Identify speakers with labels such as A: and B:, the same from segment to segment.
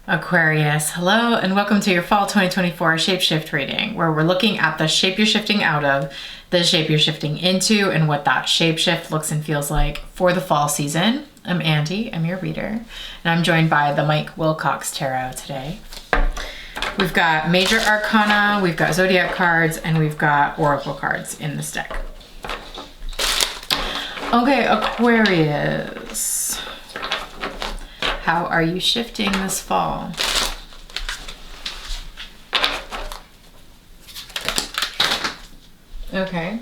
A: Aquarius, hello and welcome to your Fall 2024 Shapeshift reading, where we're looking at the shape you're shifting out of, the shape you're shifting into, and what that shapeshift looks and feels like for the fall season. I'm Andy, I'm your reader, and I'm joined by the Willcox Tarot today. We've got major arcana, we've got zodiac cards, and we've got oracle cards in this deck. Okay, Aquarius. How are you shifting this fall? Okay.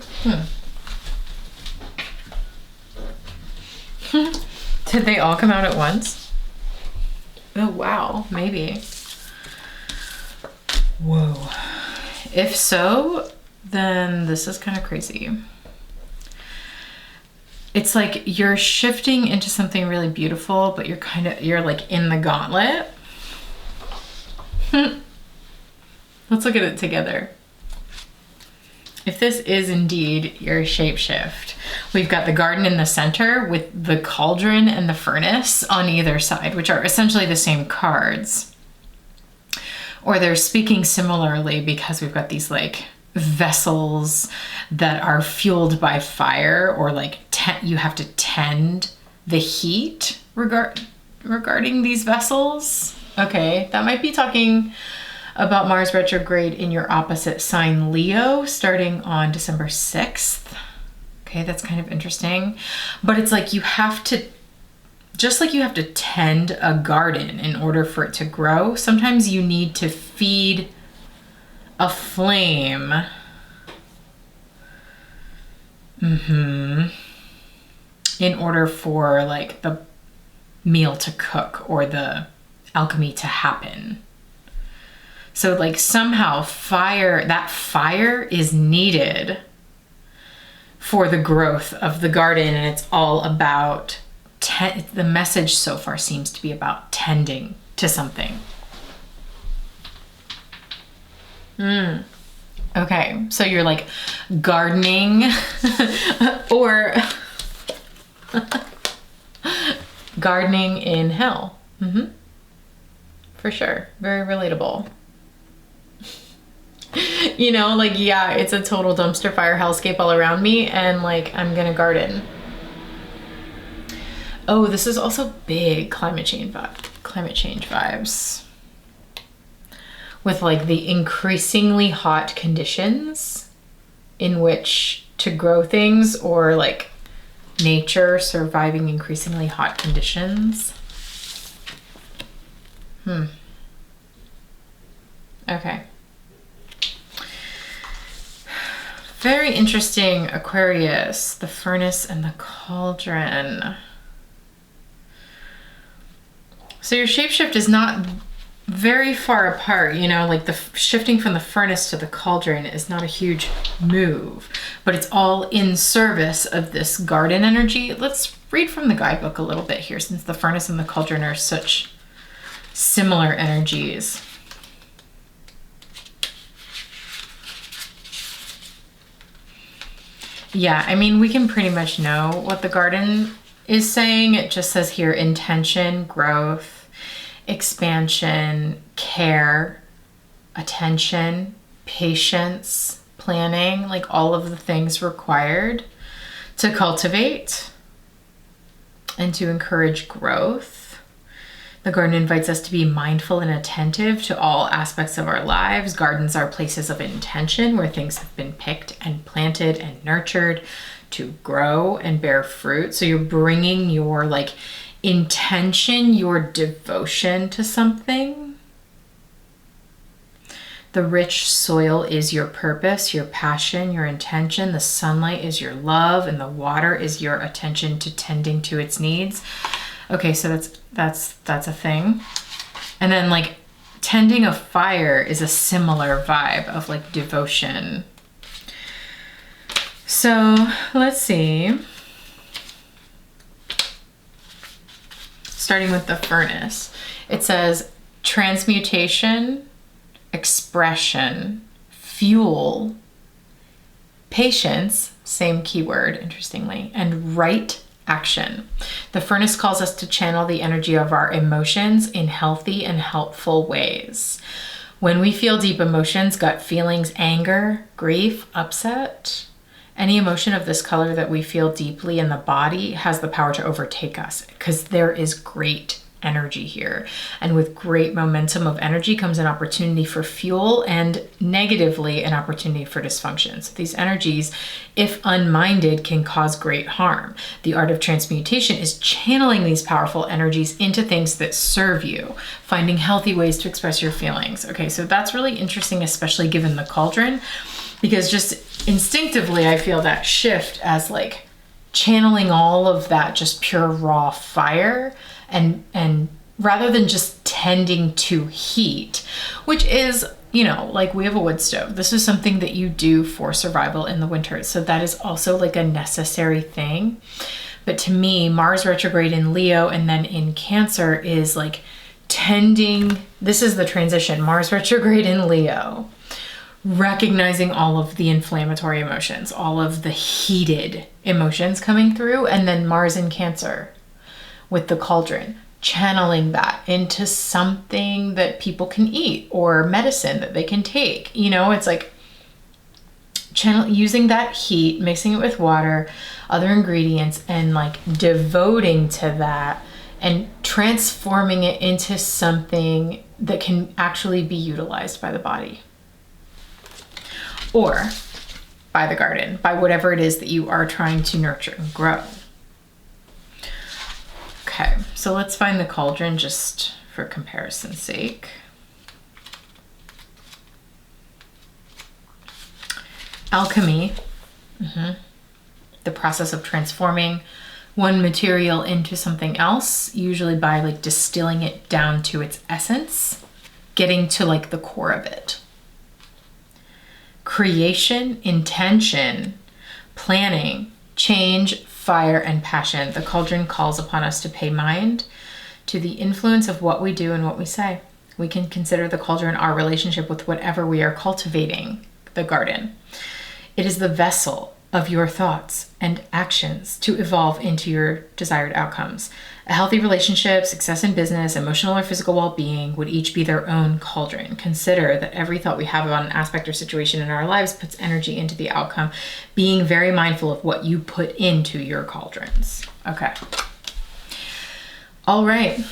A: Did they all come out at once? Oh, wow. Maybe. Whoa. If so, then this is kind of crazy. It's like you're shifting into something really beautiful, but you're like in the gauntlet. Let's look at it together. If this is indeed your shapeshift, we've got the garden in the center with the cauldron and the furnace on either side, which are essentially the same cards. Or they're speaking similarly because we've got these like vessels that are fueled by fire, or like you have to tend the heat regarding these vessels. Okay, that might be talking about Mars retrograde in your opposite sign Leo starting on December 6th. Okay, that's kind of interesting. But it's like you have to, just like you have to tend a garden in order for it to grow, sometimes you need to feed a flame. In order for like the meal to cook or the alchemy to happen. So like somehow that fire is needed for the growth of the garden, and it's all about the message so far seems to be about tending to something. Okay, so you're like gardening or gardening in hell. For sure. Very relatable. You know, like, yeah, it's a total dumpster fire hellscape all around me, and like I'm gonna garden. Oh, this is also big climate change vibes. With like the increasingly hot conditions in which to grow things, or like nature surviving increasingly hot conditions. Okay. Very interesting, Aquarius, the furnace and the cauldron. So your shapeshift is not very far apart, you know, like the shifting from the furnace to the cauldron is not a huge move, but it's all in service of this garden energy. Let's read from the guidebook a little bit here, since the furnace and the cauldron are such similar energies. Yeah, I mean, we can pretty much know what the garden is saying. It just says here intention, growth, expansion, care, attention, patience, planning, like all of the things required to cultivate and to encourage growth. The garden invites us to be mindful and attentive to all aspects of our lives. Gardens are places of intention where things have been picked and planted and nurtured to grow and bear fruit. So you're bringing your like intention, your devotion to something. The rich soil is your purpose, your passion, your intention. The sunlight is your love, and the water is your attention to tending to its needs. Okay, so that's a thing. And then like tending a fire is a similar vibe of like devotion. So let's see. Starting with the furnace, it says transmutation, expression, fuel, patience, same keyword, interestingly, and right Action. The furnace calls us to channel the energy of our emotions in healthy and helpful ways. When we feel deep emotions, gut feelings, anger, grief, upset, any emotion of this color that we feel deeply in the body has the power to overtake us, because there is great energy here. And with great momentum of energy comes an opportunity for fuel, and negatively an opportunity for dysfunction. So these energies, if unminded, can cause great harm. The art of transmutation is channeling these powerful energies into things that serve you, finding healthy ways to express your feelings. Okay, so that's really interesting, especially given the cauldron, because just instinctively I feel that shift as like channeling all of that just pure raw fire, and rather than just tending to heat, which is, you know, like we have a wood stove. This is something that you do for survival in the winter. So that is also like a necessary thing. But to me, Mars retrograde in Leo and then in Cancer is like tending, this is the transition, Mars retrograde in Leo, recognizing all of the inflammatory emotions, all of the heated emotions coming through, and then Mars in Cancer with the cauldron, channeling that into something that people can eat or medicine that they can take. You know, it's like using that heat, mixing it with water, other ingredients, and like devoting to that and transforming it into something that can actually be utilized by the body or by the garden, by whatever it is that you are trying to nurture and grow. Okay, so let's find the cauldron just for comparison's sake. Alchemy, the process of transforming one material into something else, usually by like distilling it down to its essence, getting to like the core of it. Creation, intention, planning, change, fire, and passion. The cauldron calls upon us to pay mind to the influence of what we do and what we say. We can consider the cauldron our relationship with whatever we are cultivating, the garden. It is the vessel of your thoughts and actions to evolve into your desired outcomes. A healthy relationship, success in business, emotional or physical well-being would each be their own cauldron. Consider that every thought we have about an aspect or situation in our lives puts energy into the outcome, being very mindful of what you put into your cauldrons. Okay. All right.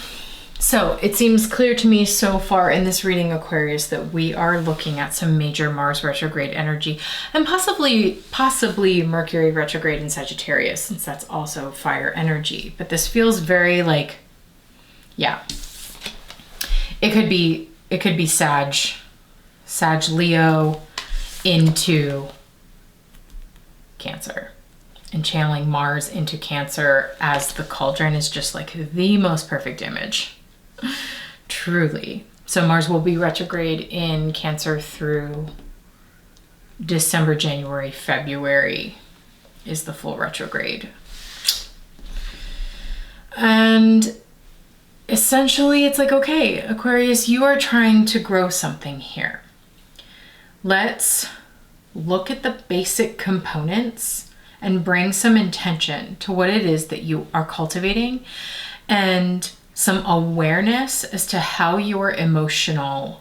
A: So it seems clear to me so far in this reading, Aquarius, that we are looking at some major Mars retrograde energy and possibly Mercury retrograde in Sagittarius, since that's also fire energy. But this feels very like, yeah, it could be Sag Leo into Cancer. And channeling Mars into Cancer as the cauldron is just like the most perfect image. Truly. So Mars will be retrograde in Cancer through December, January, February is the full retrograde. And essentially it's like, okay, Aquarius, you are trying to grow something here. Let's look at the basic components and bring some intention to what it is that you are cultivating, and some awareness as to how your emotional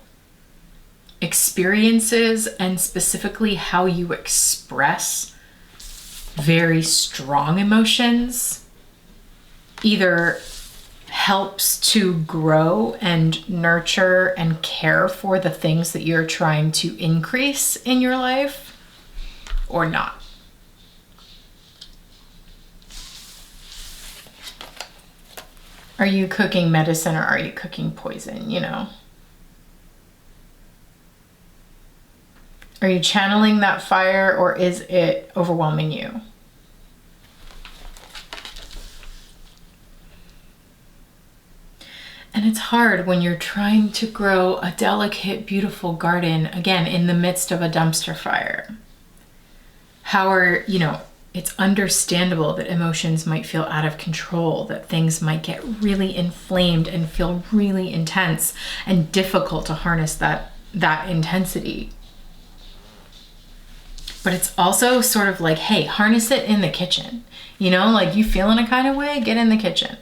A: experiences and specifically how you express very strong emotions either helps to grow and nurture and care for the things that you're trying to increase in your life or not. Are you cooking medicine or are you cooking poison, you know? Are you channeling that fire or is it overwhelming you? And it's hard when you're trying to grow a delicate, beautiful garden, again, in the midst of a dumpster fire. It's understandable that emotions might feel out of control, that things might get really inflamed and feel really intense and difficult to harness that intensity. but it's also sort of like, hey, harness it in the kitchen. You know, like you feel in a kind of way, get in the kitchen.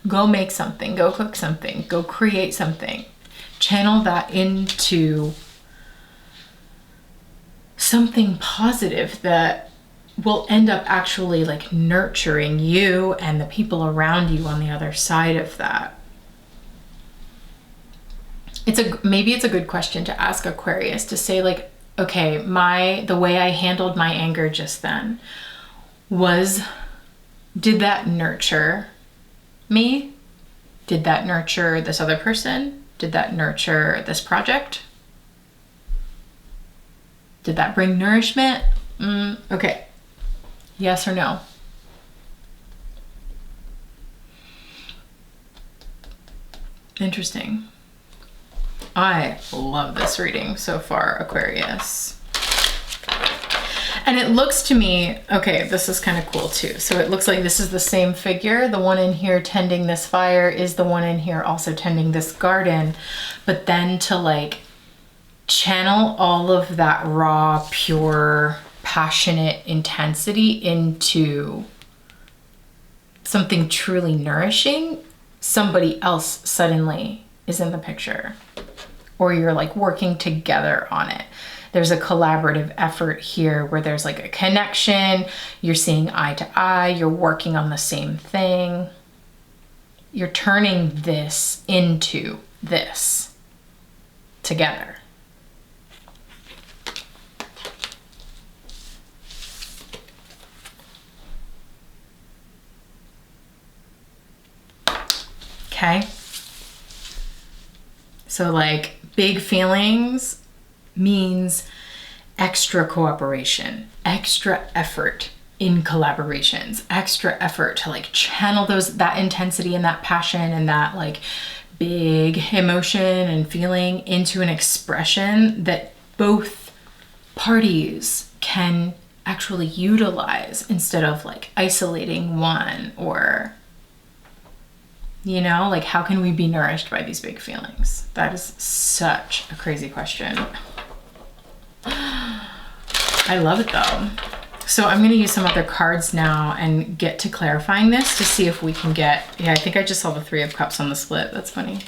A: Go make something, go cook something, go create something. Channel that into something positive that will end up actually like nurturing you and the people around you on the other side of that. Maybe it's a good question to ask Aquarius, to say like, okay, the way I handled my anger just then did that nurture me? Did that nurture this other person? Did that nurture this project? Did that bring nourishment? Okay. Yes or no? Interesting. I love this reading so far, Aquarius. And it looks to me, okay, this is kind of cool too. So it looks like this is the same figure. The one in here tending this fire is the one in here also tending this garden. But then to like channel all of that raw, pure, passionate intensity into something truly nourishing, somebody else suddenly is in the picture. Or you're like working together on it. There's a collaborative effort here where there's like a connection. You're seeing eye to eye. You're working on the same thing. You're turning this into this together. Okay. So like big feelings means extra cooperation, extra effort in collaborations, extra effort to like channel that intensity and that passion and that like big emotion and feeling into an expression that both parties can actually utilize instead of like isolating one. Or, you know, like how can we be nourished by these big feelings? That is such a crazy question. I love it though. So I'm going to use some other cards now and get to clarifying this to see if we can get, yeah, I think I just saw the Three of Cups on the split. That's funny.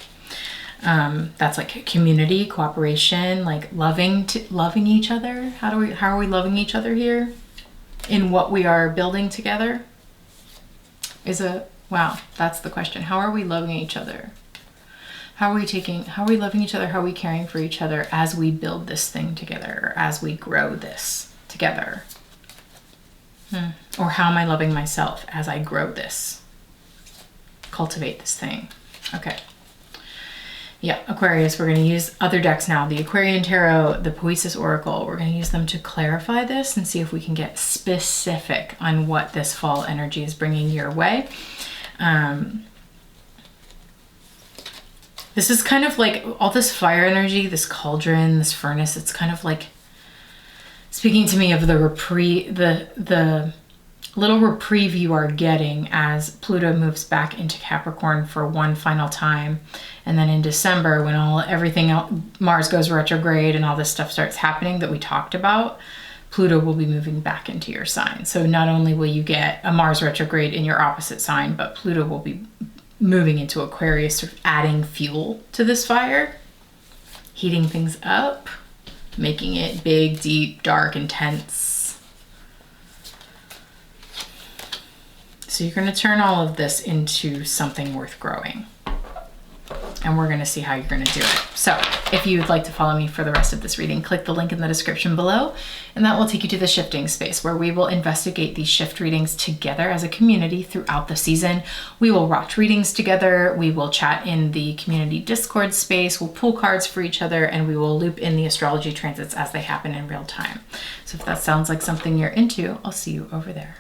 A: That's like community, cooperation, like loving each other. How are we loving each other here in what we are building together? Wow, that's the question. How are we loving each other? How are we loving each other? How are we caring for each other as we build this thing together, or as we grow this together? Or how am I loving myself as I grow this, cultivate this thing? Okay. Yeah, Aquarius, we're going to use other decks now. The Aquarian Tarot, the Poesis Oracle. We're going to use them to clarify this and see if we can get specific on what this fall energy is bringing your way. This is kind of like all this fire energy, this cauldron, this furnace. It's kind of like speaking to me of the little reprieve you are getting as Pluto moves back into Capricorn for one final time. And then in December, when everything else, Mars goes retrograde and all this stuff starts happening that we talked about, Pluto will be moving back into your sign. So not only will you get a Mars retrograde in your opposite sign, but Pluto will be moving into Aquarius, sort of adding fuel to this fire, heating things up, making it big, deep, dark, intense. So you're going to turn all of this into something worth growing. And we're going to see how you're going to do it. So if you would like to follow me for the rest of this reading, click the link in the description below, and that will take you to the shifting space where we will investigate these shift readings together as a community throughout the season. We will watch readings together. We will chat in the community Discord space. We'll pull cards for each other, and we will loop in the astrology transits as they happen in real time. So if that sounds like something you're into, I'll see you over there.